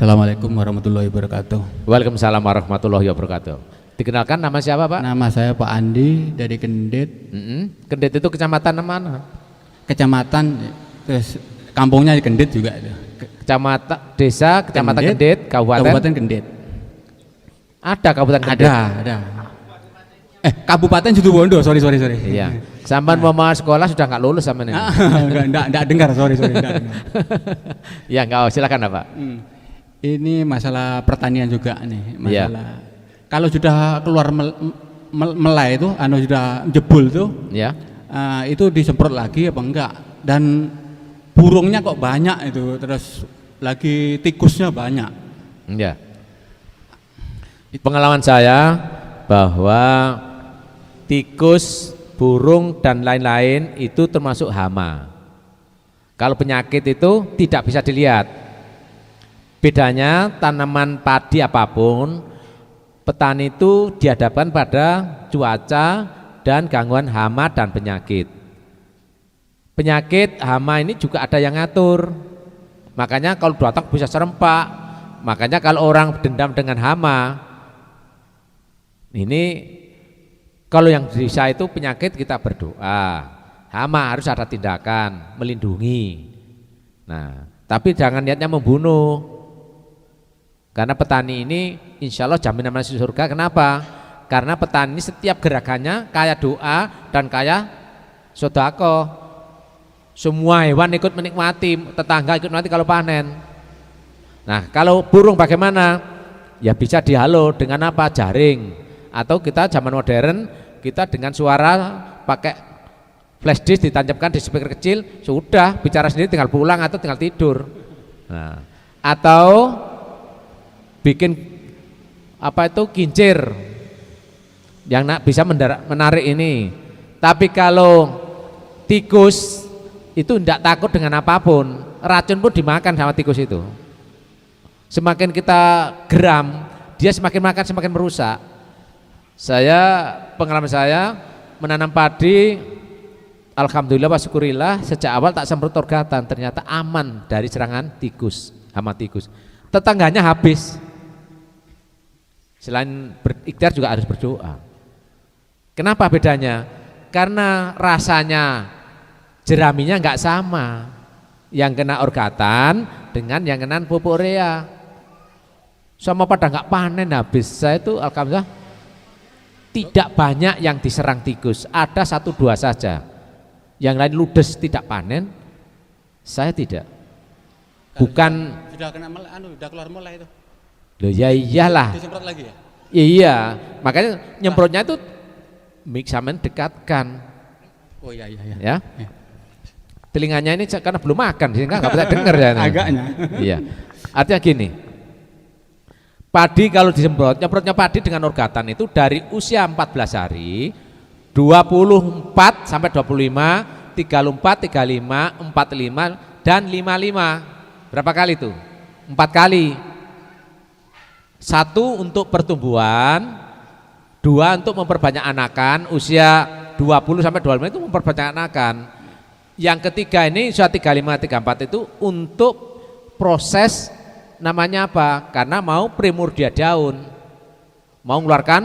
Assalamualaikum warahmatullahi wabarakatuh. Waalaikumsalam warahmatullahi wabarakatuh. Dikenalkan nama siapa Pak? Nama saya Pak Andi dari Kendet. Kendet itu kecamatan mana? Kecamatan, terus kampungnya di Kendet juga. Kecamatan, desa, kecamatan Kendet, Kabupaten Kendet. Ada kabupaten Kendet? Ada. Kabupaten Situbondo, sorry. Iya. Sampai mau sekolah sudah nggak lulus sama ini. Enggak dengar, sorry. Enggak dengar. Ya nggak, silakan Pak. Ini masalah pertanian juga nih, masalah. Kalau sudah keluar melai itu, sudah jebul tuh, ya. Itu disemprot lagi apa enggak? Dan burungnya kok banyak itu, terus lagi tikusnya banyak. Ya. Pengalaman saya bahwa tikus, burung dan lain-lain itu termasuk hama. Kalau penyakit itu tidak bisa dilihat. Bedanya tanaman padi apapun, petani itu dihadapkan pada cuaca dan gangguan hama dan penyakit. Penyakit hama ini juga ada yang ngatur. Makanya kalau datang bisa serempak. Makanya kalau orang dendam dengan hama, ini kalau yang bisa itu penyakit kita berdoa. Hama harus ada tindakan melindungi. Nah, tapi jangan niatnya membunuh. Karena petani ini insya Allah jaminan masuk surga. Kenapa? Karena petani ini setiap gerakannya kayak doa dan kayak sodako. Semua hewan ikut menikmati, tetangga ikut menikmati kalau panen. Nah, kalau burung bagaimana? Ya bisa dihalo dengan apa? Jaring. Atau kita zaman modern, kita dengan suara pakai flash disk ditancapkan di speaker kecil, sudah bicara sendiri, tinggal pulang atau tinggal tidur. Nah, atau bikin kincir yang bisa menarik ini. Tapi kalau tikus itu tidak takut dengan apapun, racun pun dimakan sama tikus itu. Semakin kita geram, dia semakin makan semakin merusak. Pengalaman saya menanam padi, alhamdulillah wa syukurillah, sejak awal tak semprot orgatan, ternyata aman dari serangan tikus, hama tikus. Tetangganya habis. Selain berikhtiar juga harus berdoa. Kenapa bedanya? Karena rasanya jeraminya enggak sama. Yang kena orgatan dengan yang kena pupuk urea. Sama pada enggak panen habis. Saya itu alhamdulillah tidak banyak yang diserang tikus. Ada 1-2 saja. Yang lain ludes tidak panen. Saya tidak. Bukan sudah kena sudah keluar mulai itu. Loh ya iyalah. Disemprot lagi ya? Iya, makanya nyemprotnya itu mixamen dekatkan. Oh iya. Ya. Telinganya ini karena belum makan sehingga nggak bisa dengar ya. Agaknya. Iya. Artinya gini. Padi kalau disemprot, nyemprotnya padi dengan orgatan itu dari usia 14 hari, 24 sampai 25, 34, 35, 45 dan 55. Berapa kali itu? 4 kali. 1 untuk pertumbuhan, 2 untuk memperbanyak anakan, usia 20 sampai 25 itu memperbanyak anakan. Yang ketiga ini usia 35, 34 itu untuk proses namanya apa? Karena mau primordia daun, mau mengeluarkan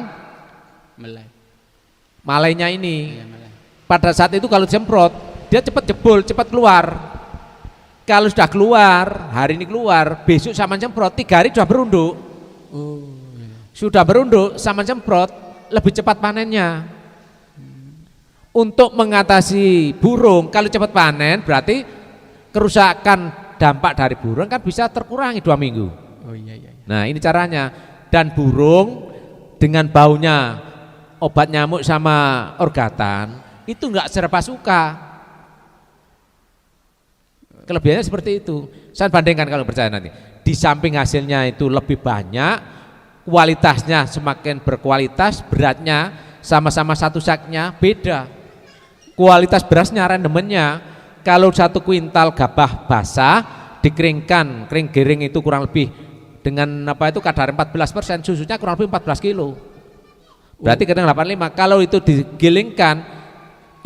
malainya ini. Pada saat itu kalau disemprot, dia cepat jebol, cepat keluar. Kalau sudah keluar, hari ini keluar, besok sama semprot, 3 hari sudah berunduk. Sudah berunduk sama semprot, lebih cepat panennya. Untuk mengatasi burung, kalau cepat panen berarti kerusakan dampak dari burung kan bisa terkurangi 2 minggu. Oh iya. Nah ini caranya. Dan burung dengan baunya obat nyamuk sama orgatan itu enggak serba suka. Kelebihannya seperti itu. Saya bandingkan kalau percaya nanti. Di samping hasilnya itu lebih banyak, kualitasnya semakin berkualitas, beratnya sama-sama satu saknya beda. Kualitas berasnya, rendemennya, kalau 1 kuintal gabah basah dikeringkan, kering giring itu kurang lebih dengan kadar 14%, susunya kurang lebih 14 kilo. Berarti kadang 85. Kalau itu digilingkan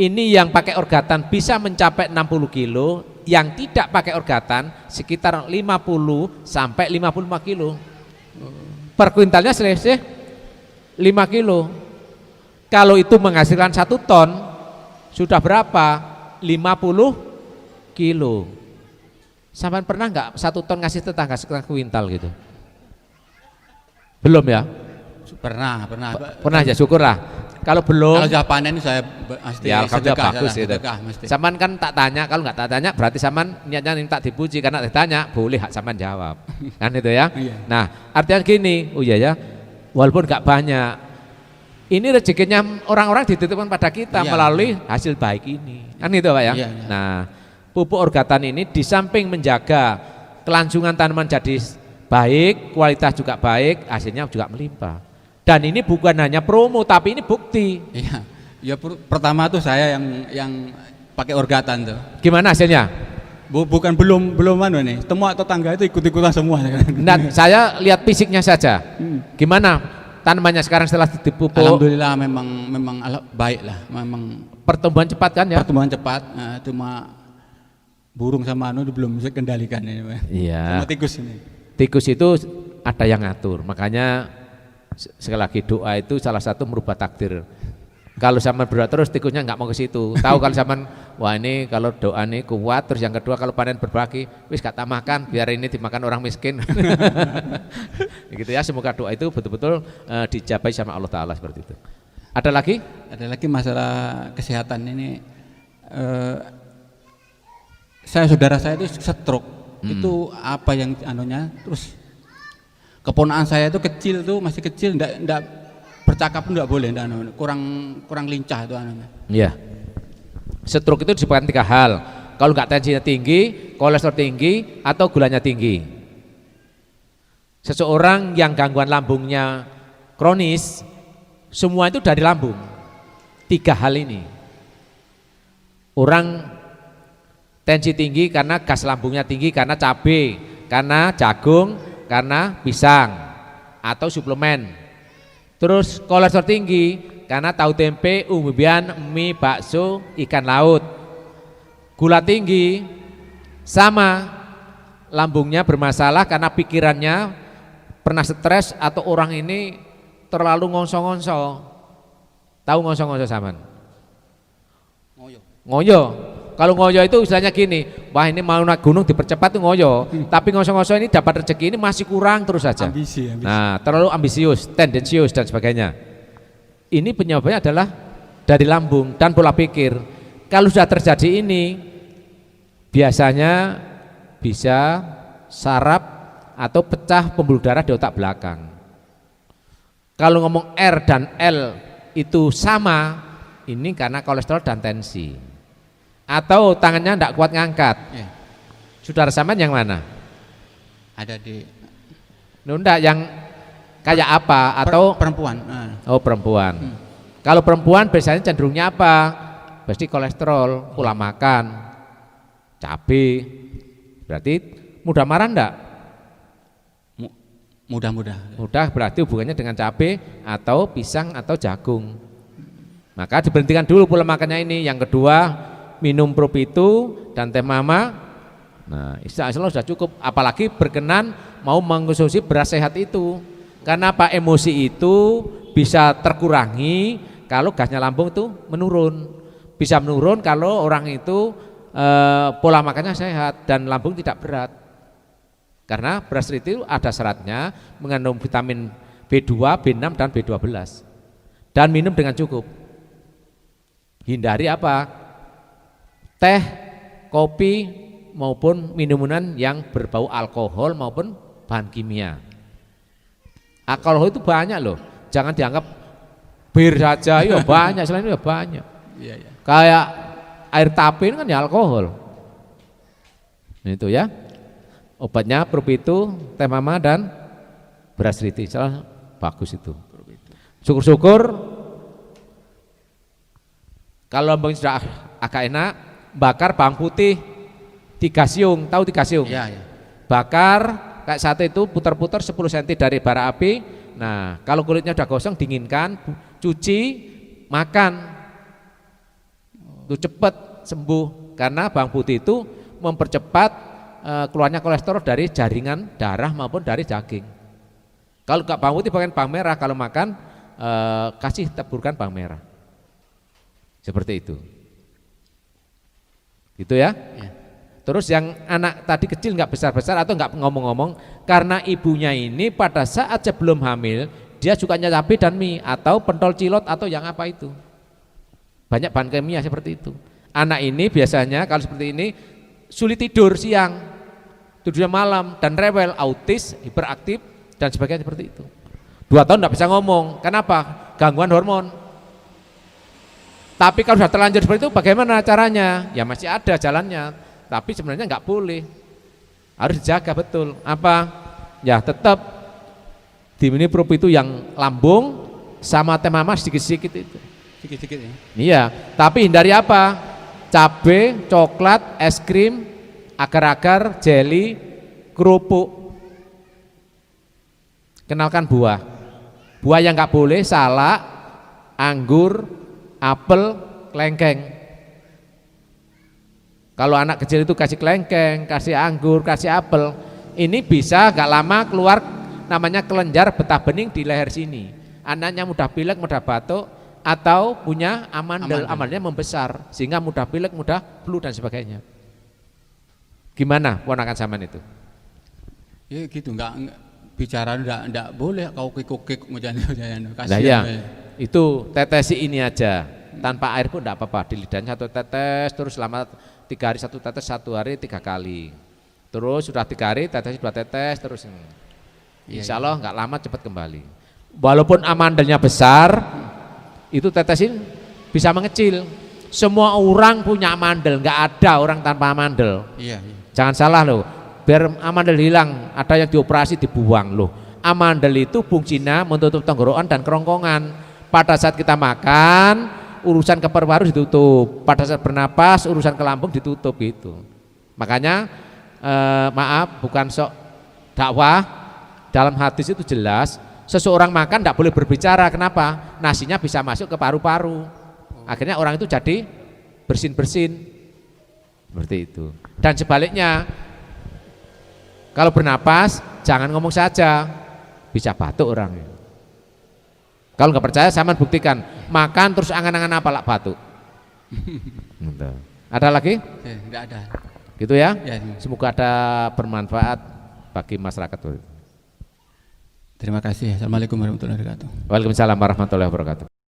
ini yang pakai orgatan bisa mencapai 60 kilo, yang tidak pakai orgatan sekitar 50 sampai 55 kilo. Per kuintalnya selisih 5 kilo. Kalau itu menghasilkan 1 ton, sudah berapa? 50 kilo. Sampai pernah nggak 1 ton ngasih tetangga setengah kuintal gitu? Belum ya? Pernah ya, syukurlah. Kalau belum, kalau sudah panen saya pasti ya alhamdulillah bagus itu. Mesti. Saman kan tak tanya, kalau nggak tak tanya berarti saman niatnya minta dipuji, karena ditanya boleh hak saman jawab. Kan itu ya. Iya. Nah, artinya gini, oh iya ya, walaupun nggak banyak, ini rezekinya orang-orang dititipkan pada kita melalui hasil baik ini. Kan itu Pak ya. Iya. Nah, pupuk orgatan ini di samping menjaga kelangsungan tanaman jadi baik, kualitas juga baik, hasilnya juga melimpah. Dan ini bukan hanya promo, tapi ini bukti. Iya. Ya pertama tuh saya yang pakai orgatan tuh. Gimana hasilnya? Bukan belum anu nih. Semua tetangga itu ikut-ikutan semua. Nah, saya lihat fisiknya saja. Gimana tanamannya sekarang setelah dipupuk? Alhamdulillah memang baik lah. Memang pertumbuhan cepat kan ya? Pertumbuhan cepat. Cuma burung sama anu belum bisa kendalikan ini. Iya. Sama tikus ini. Tikus itu ada yang ngatur. Makanya sekali lagi doa itu salah satu merubah takdir. Kalau zaman berdoa terus tikusnya nggak mau ke situ. Tahu kalau zaman wah ini kalau doa ini kuat, terus yang kedua kalau panen berbagi, wis gak tak makan biar ini dimakan orang miskin. Gitu ya, semoga doa itu betul-betul dijabai sama Allah Taala seperti itu. Ada lagi? Ada lagi masalah kesehatan ini. Saudara saya itu stroke. Itu apa yang anunya terus keponakan saya itu kecil tuh, masih kecil, ndak bercakap pun ndak boleh, kurang lincah itu anunya. Iya. Stroke itu disebabkan 3 hal. Kalau nggak tensinya tinggi, kolesterol tinggi, atau gulanya tinggi. Seseorang yang gangguan lambungnya kronis, semua itu dari lambung. 3 hal ini. Orang tensi tinggi karena gas lambungnya tinggi, karena cabai, karena jagung, karena pisang atau suplemen. Terus kolesterol tinggi karena tahu tempe, umbi-umbian, mie, bakso, ikan laut. Gula tinggi sama lambungnya bermasalah karena pikirannya pernah stres atau orang ini terlalu ngonsong-ngonsong. Tahu ngonsong-ngonsong saman? Ngoyo. Kalau ngoyo itu istilahnya gini, wah ini mau naik gunung dipercepat tuh ngoyo, tapi ngosong-ngosong ini dapat rezeki ini masih kurang terus saja. Ambisi. Nah, terlalu ambisius, tendensius dan sebagainya. Ini penyebabnya adalah dari lambung dan pola pikir. Kalau sudah terjadi ini, biasanya bisa saraf atau pecah pembuluh darah di otak belakang. Kalau ngomong R dan L itu sama, ini karena kolesterol dan tensi. Atau tangannya tidak kuat ngangkat. Ya. Saudara sampean yang mana? Ada di Nunda yang kayak apa? Atau perempuan. Oh perempuan. Kalau perempuan biasanya cenderungnya apa? Pasti kolesterol, pola makan, cabai. Berarti mudah marah enggak? Mudah berarti hubungannya dengan cabai atau pisang atau jagung. Maka diberhentikan dulu pola makannya ini. Yang kedua, minum Propitu dan teh mama. Nah, insya Allah sudah cukup. Apalagi berkenan mau mengkonsumsi beras sehat itu. Karena apa? Emosi itu bisa terkurangi kalau gasnya lambung itu menurun. Bisa menurun kalau orang itu pola makannya sehat dan lambung tidak berat. Karena beras itu ada seratnya, mengandung vitamin B2, B6 dan B12. Dan minum dengan cukup. Hindari apa? Teh, kopi maupun minuman yang berbau alkohol maupun bahan kimia. Alkohol itu banyak loh. Jangan dianggap bir saja, ya banyak, selain itu ya banyak. Iya. Kayak air tape kan ya alkohol. Itu ya. Obatnya Propitu, teh mama dan beras riti. Salah bagus itu. Syukur-syukur kalau lambung sudah agak enak, bakar bawang putih 3 siung, tahu 3 siung? Iya. Bakar kayak sate itu putar-putar 10 cm dari bara api. Nah, kalau kulitnya udah gosong dinginkan, cuci, makan. itu cepat sembuh karena bawang putih itu mempercepat keluarnya kolesterol dari jaringan darah maupun dari daging. Kalau nggak bawang putih pakai bawang merah, kalau makan kasih taburkan bawang merah. Seperti itu. Gitu ya. Terus yang anak tadi kecil nggak besar-besar atau nggak ngomong-ngomong, karena ibunya ini pada saat sebelum hamil dia sukanya cabai dan mie atau pentol cilot atau yang apa itu. Banyak bahan kimia seperti itu. Anak ini biasanya kalau seperti ini sulit tidur siang, tidurnya malam dan rewel, autis, hiperaktif dan sebagainya seperti itu. 2 tahun nggak bisa ngomong. Kenapa? Gangguan hormon. Tapi kalau sudah terlanjur seperti itu bagaimana caranya? Ya masih ada jalannya, tapi sebenarnya nggak boleh. Harus dijaga betul. Apa? Ya tetap diminiprop itu yang lambung sama teh mama sedikit-sedikit itu. Sedikit-sedikit ya. Iya, tapi hindari apa? Cabai, coklat, es krim, agar-agar, jeli, kerupuk. Kenalkan buah. Buah yang nggak boleh salak, anggur, apel, kelengkeng. Kalau anak kecil itu kasih kelengkeng, kasih anggur, kasih apel, ini bisa gak lama keluar namanya kelenjar getah bening di leher sini. Anaknya mudah pilek, mudah batuk, atau punya amandel, amandelnya membesar sehingga mudah pilek, mudah flu dan sebagainya. Gimana ponakan zaman itu? Ya gitu, enggak bicara enggak boleh kau kikuk ngujan-ngujan. Nah ya, itu tetesi ini aja, tanpa air pun enggak apa-apa, di lidahnya 1 tetes terus selama 3 hari 1 tetes, 1 hari 3 kali. Terus sudah 3 hari tetes 2 tetes terus. Insya Allah enggak lama cepat kembali. Walaupun amandelnya besar, itu tetesin bisa mengecil. Semua orang punya amandel, enggak ada orang tanpa amandel. Iya. Jangan salah loh, biar amandel hilang, ada yang dioperasi dibuang loh. Amandel itu fungsinya menutup tenggorokan dan kerongkongan. Pada saat kita makan, urusan ke paru-paru ditutup. Pada saat bernapas, urusan ke lambung ditutup gitu. Makanya maaf, bukan sok dakwah, dalam hadis itu jelas, seseorang makan tidak boleh berbicara. Kenapa? Nasinya bisa masuk ke paru-paru. Akhirnya orang itu jadi bersin-bersin. Seperti itu. Dan sebaliknya, kalau bernapas jangan ngomong saja, bisa batuk orang. Kalau nggak percaya sama buktikan, makan terus angan-angan apa lah batuk. Ada lagi? Tidak ada. Gitu ya? Ya. Semoga ada bermanfaat bagi masyarakat. Terima kasih. Assalamualaikum warahmatullahi wabarakatuh. Waalaikumsalam warahmatullahi wabarakatuh.